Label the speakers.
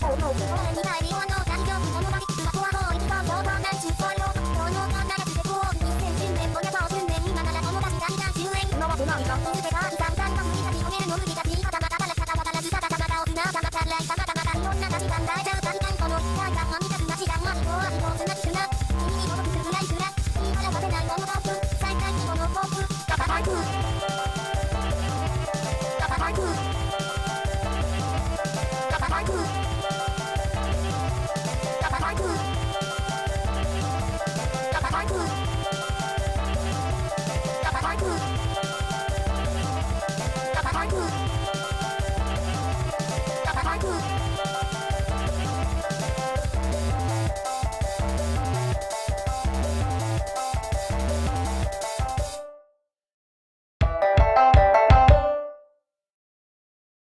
Speaker 1: Oh no, 오늘 네가 알리 원노 다시 좀 너무나게 스마트와 너 이기서 저거 난 죽어요 너는 나가 주제고 이센신 멤버냐 버튼 내니만 알아 너무 다시 다니다 주행 너와 도망이죠 인스페가 이상한 방송이 다시 오늘 노는 네가 비하다마다 달라 주사다 다마다 어두나 다마다 라이 다마다 이혼나 다시 간다 저 다리간 번호 다이가 맘이다 그나 시장 마시고 아니고 스나 스나 이미 너도 그 라이 그라 이 바람 앞에 날 너무 덥고 살짝 이번호 버프 까바발쿠 까바발쿠 까바발쿠 까바발쿠 까바발쿠 까바발쿠 까바발쿠 까바발쿠